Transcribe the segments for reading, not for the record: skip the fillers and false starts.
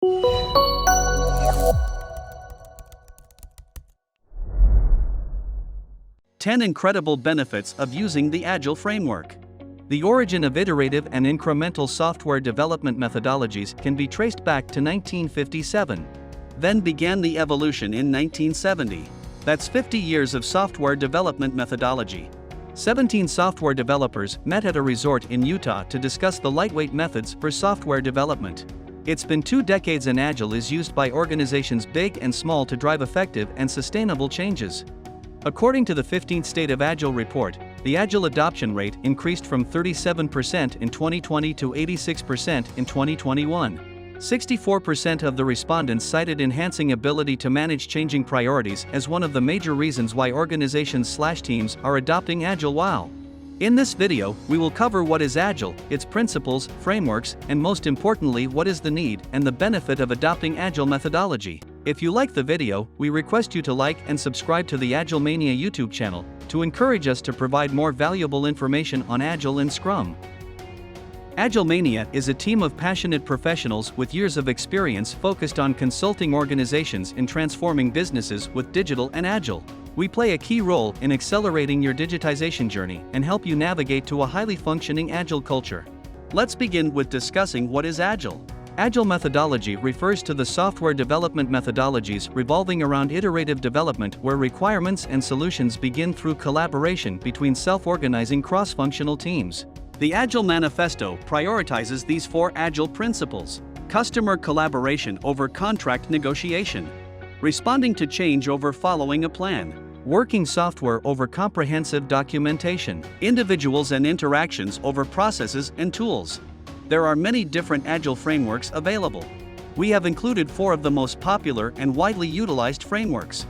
10 incredible benefits of using the Agile framework. The origin of iterative and incremental software development methodologies can be traced back to 1957. Then began the evolution in 1970. That's 50 years of software development methodology. 17 software developers met at a resort in Utah to discuss the lightweight methods for software development. It's been 2 decades and Agile is used by organizations big and small to drive effective and sustainable changes. According to the 15th State of Agile report, the Agile adoption rate increased from 37% in 2020 to 86% in 2021. 64% of the respondents cited enhancing ability to manage changing priorities as one of the major reasons why organizations/teams are adopting Agile. Wow! In this video, we will cover what is Agile, its principles, frameworks, and most importantly what is the need and the benefit of adopting Agile methodology. If you like the video, we request you to like and subscribe to the Agilemania YouTube channel to encourage us to provide more valuable information on Agile and Scrum. Agilemania is a team of passionate professionals with years of experience focused on consulting organizations in transforming businesses with digital and Agile. We play a key role in accelerating your digitization journey and help you navigate to a highly functioning Agile culture. Let's begin with discussing what is Agile. Agile methodology refers to the software development methodologies revolving around iterative development where requirements and solutions begin through collaboration between self-organizing cross-functional teams. The Agile Manifesto prioritizes these 4 Agile principles: customer collaboration over contract negotiation, responding to change over following a plan, working software over comprehensive documentation, individuals and interactions over processes and tools. There are many different Agile frameworks available. We have included 4 of the most popular and widely utilized frameworks: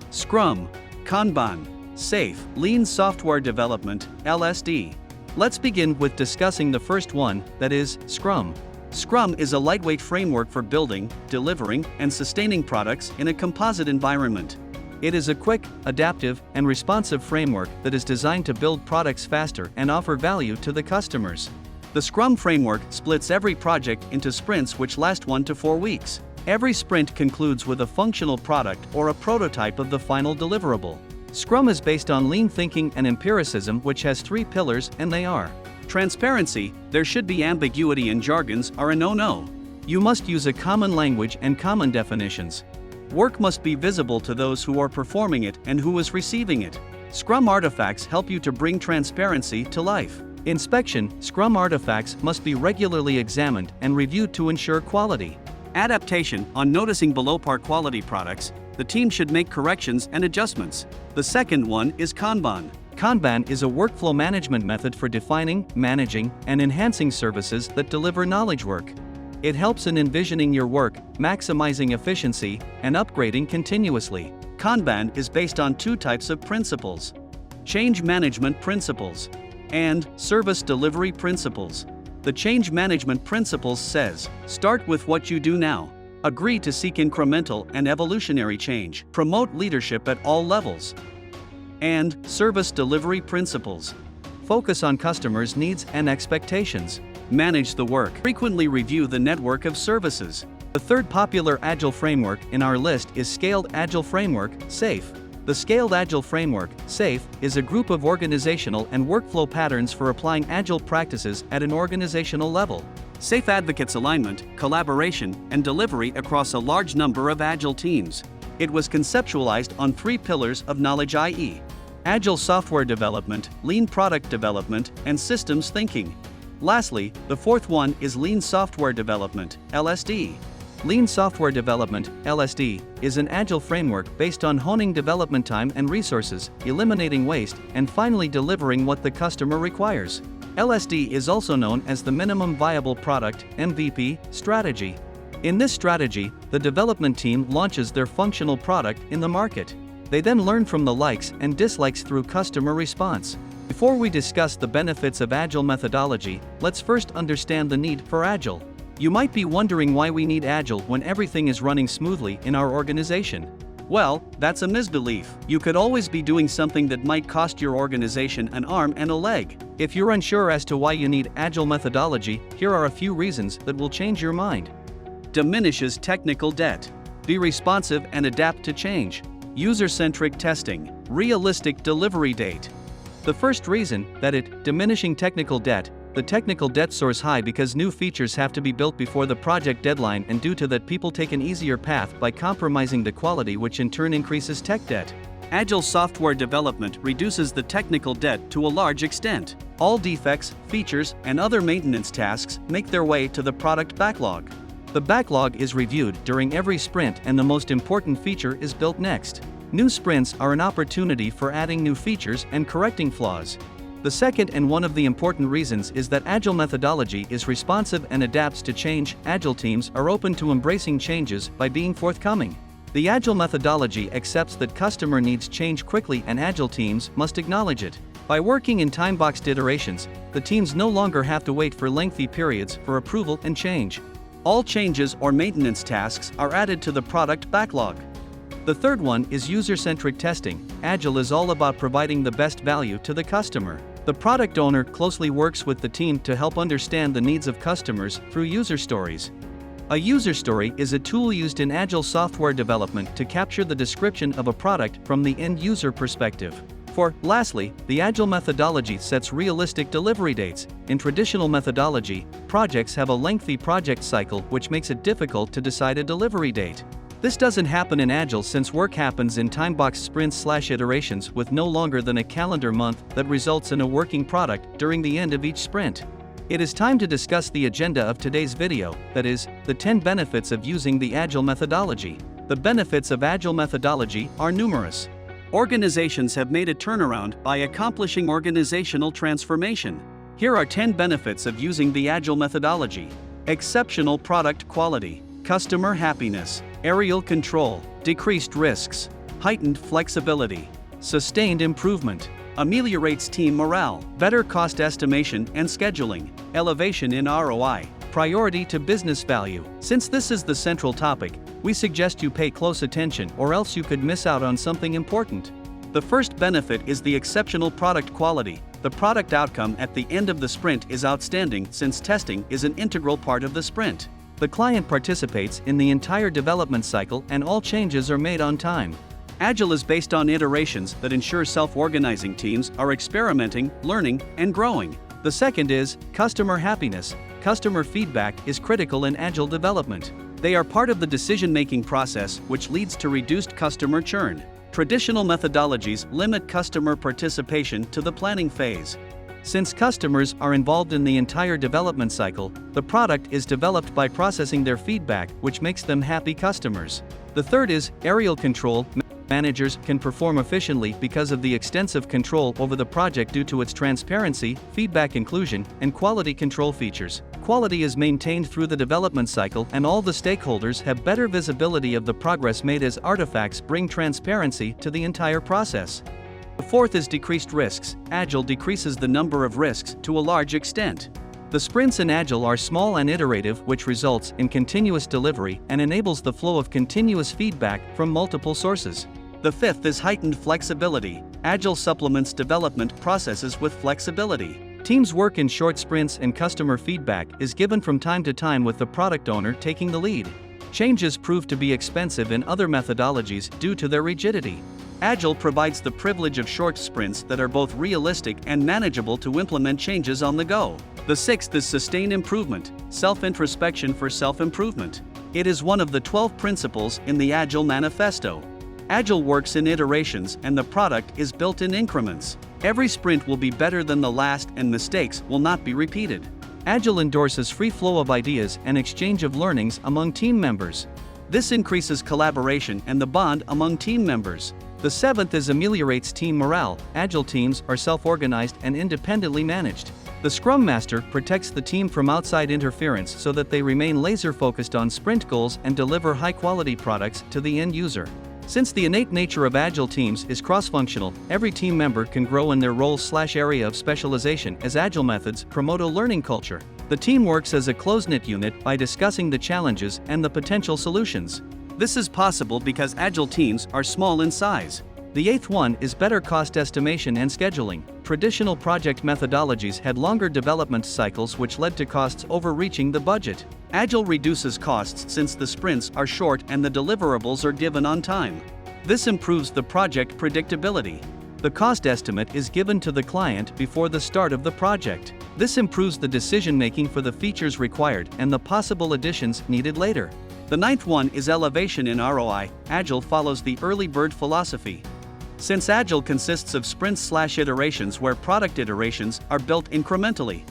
Scrum, Kanban, SAFe, Lean Software Development, LSD. Let's begin with discussing the first one, that is, Scrum. Scrum is a lightweight framework for building, delivering, and sustaining products in a composite environment. It is a quick, adaptive, and responsive framework that is designed to build products faster and offer value to the customers. The Scrum framework splits every project into sprints which last 1 to 4 weeks. Every sprint concludes with a functional product or a prototype of the final deliverable. Scrum is based on lean thinking and empiricism, which has 3 pillars, and they are: transparency, there should be ambiguity and jargons are a no-no. You must use a common language and common definitions. Work must be visible to those who are performing it and who is receiving it. Scrum artifacts help you to bring transparency to life. Inspection, Scrum artifacts must be regularly examined and reviewed to ensure quality. Adaptation, on noticing below-par quality products, the team should make corrections and adjustments. The second one is Kanban. Kanban is a workflow management method for defining, managing, and enhancing services that deliver knowledge work. It helps in envisioning your work, maximizing efficiency, and upgrading continuously. Kanban is based on 2 types of principles: change management principles and service delivery principles. The change management principles says, start with what you do now. Agree to seek incremental and evolutionary change. Promote leadership at all levels. And service delivery principles. Focus on customers' needs and expectations. Manage the work. Frequently review the network of services. The third popular Agile framework in our list is Scaled Agile Framework, SAFe. The Scaled Agile Framework, SAFe, is a group of organizational and workflow patterns for applying Agile practices at an organizational level. SAFe advocates alignment, collaboration, and delivery across a large number of Agile teams. It was conceptualized on 3 pillars of knowledge, i.e., Agile software development, lean product development, and systems thinking. Lastly, the fourth one is Lean Software Development, LSD. Lean Software Development, LSD, is an Agile framework based on honing development time and resources, eliminating waste, and finally delivering what the customer requires. LSD is also known as the Minimum Viable Product (MVP) strategy. In this strategy, the development team launches their functional product in the market. They then learn from the likes and dislikes through customer response. Before we discuss the benefits of Agile methodology, let's first understand the need for Agile. You might be wondering why we need Agile when everything is running smoothly in our organization. Well, that's a misbelief. You could always be doing something that might cost your organization an arm and a leg. If you're unsure as to why you need Agile methodology, here are a few reasons that will change your mind. Diminishes technical debt. Be responsive and adapt to change. User-centric testing. Realistic delivery date. The first reason that it diminishing technical debt. The technical debt soars high because new features have to be built before the project deadline, and due to that people take an easier path by compromising the quality, which in turn increases tech debt. Agile software development reduces the technical debt to a large extent. All defects, features, and other maintenance tasks make their way to the product backlog. The backlog is reviewed during every sprint, and the most important feature is built next. New sprints are an opportunity for adding new features and correcting flaws. The second and one of the important reasons is that Agile methodology is responsive and adapts to change. Agile teams are open to embracing changes by being forthcoming. The Agile methodology accepts that customer needs change quickly, and Agile teams must acknowledge it. By working in time-boxed iterations, the teams no longer have to wait for lengthy periods for approval and change. All changes or maintenance tasks are added to the product backlog. The third one is user-centric testing. Agile is all about providing the best value to the customer. The product owner closely works with the team to help understand the needs of customers through user stories. A user story is a tool used in Agile software development to capture the description of a product from the end-user perspective. Lastly, the Agile methodology sets realistic delivery dates. In traditional methodology, projects have a lengthy project cycle, which makes it difficult to decide a delivery date. This doesn't happen in Agile, since work happens in time-boxed sprints/iterations with no longer than a calendar month that results in a working product during the end of each sprint. It is time to discuss the agenda of today's video, that is, the 10 benefits of using the Agile methodology. The benefits of Agile methodology are numerous. Organizations have made a turnaround by accomplishing organizational transformation. Here are 10 benefits of using the Agile methodology. Exceptional product quality, customer happiness, aerial control, decreased risks, heightened flexibility, sustained improvement, ameliorates team morale, better cost estimation and scheduling, elevation in ROI, priority to business value. Since this is the central topic, we suggest you pay close attention, or else you could miss out on something important. The first benefit is the exceptional product quality. The product outcome at the end of the sprint is outstanding, since testing is an integral part of the sprint. The client participates in the entire development cycle, and all changes are made on time. Agile is based on iterations that ensure self-organizing teams are experimenting, learning, and growing. The second is customer happiness. Customer feedback is critical in Agile development. They are part of the decision-making process, which leads to reduced customer churn. Traditional methodologies limit customer participation to the planning phase. Since customers are involved in the entire development cycle, the product is developed by processing their feedback, which makes them happy customers. The third is aerial control. Managers can perform efficiently because of the extensive control over the project due to its transparency, feedback inclusion, and quality control features. Quality is maintained through the development cycle, and all the stakeholders have better visibility of the progress made, as artifacts bring transparency to the entire process. The fourth is decreased risks. Agile decreases the number of risks to a large extent. The sprints in Agile are small and iterative, which results in continuous delivery and enables the flow of continuous feedback from multiple sources. The fifth is heightened flexibility. Agile supplements development processes with flexibility. Teams work in short sprints, and customer feedback is given from time to time, with the product owner taking the lead. Changes prove to be expensive in other methodologies due to their rigidity. Agile provides the privilege of short sprints that are both realistic and manageable to implement changes on the go. The sixth is sustained improvement, self-introspection for self-improvement. It is one of the 12 principles in the Agile Manifesto. Agile works in iterations, and the product is built in increments. Every sprint will be better than the last, and mistakes will not be repeated. Agile endorses free flow of ideas and exchange of learnings among team members. This increases collaboration and the bond among team members. The seventh is ameliorates team morale. Agile teams are self-organized and independently managed. The Scrum Master protects the team from outside interference so that they remain laser-focused on sprint goals and deliver high-quality products to the end user. Since the innate nature of Agile teams is cross-functional, every team member can grow in their role/area of specialization, as Agile methods promote a learning culture. The team works as a close-knit unit by discussing the challenges and the potential solutions. This is possible because Agile teams are small in size. The eighth one is better cost estimation and scheduling. traditional project methodologies had longer development cycles which led to costs overreaching the budget. Agile reduces costs since the sprints are short and the deliverables are given on time. This improves the project predictability. The cost estimate is given to the client before the start of the project. This improves the decision-making for the features required and the possible additions needed later. The ninth one is elevation in ROI. Agile follows the early bird philosophy. Since Agile consists of sprints/iterations where product iterations are built incrementally,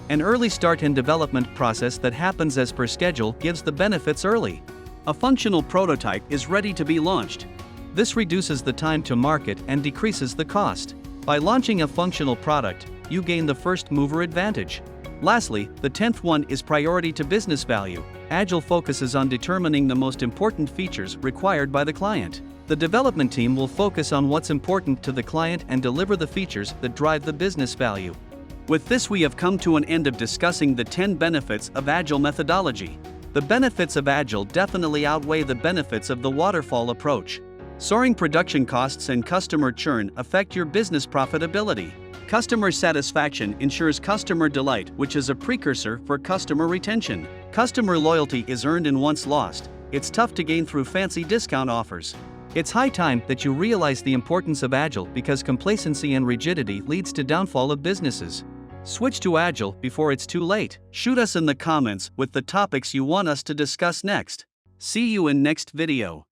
an early start and development process that happens as per schedule gives the benefits early. A functional prototype is ready to be launched. This reduces the time to market and decreases the cost. By launching a functional product, you gain the first mover advantage. Lastly, the 10th one is priority to business value. Agile focuses on determining the most important features required by the client. The development team will focus on what's important to the client and deliver the features that drive the business value. With this, we have come to an end of discussing the 10 benefits of Agile methodology. The benefits of Agile definitely outweigh the benefits of the waterfall approach. Soaring production costs and customer churn affect your business profitability. Customer satisfaction ensures customer delight, which is a precursor for customer retention. Customer loyalty is earned and once lost, it's tough to gain through fancy discount offers. It's high time that you realize the importance of Agile because complacency and rigidity leads to downfall of businesses. Switch to Agile before it's too late. Shoot us in the comments with the topics you want us to discuss next. See you in next video.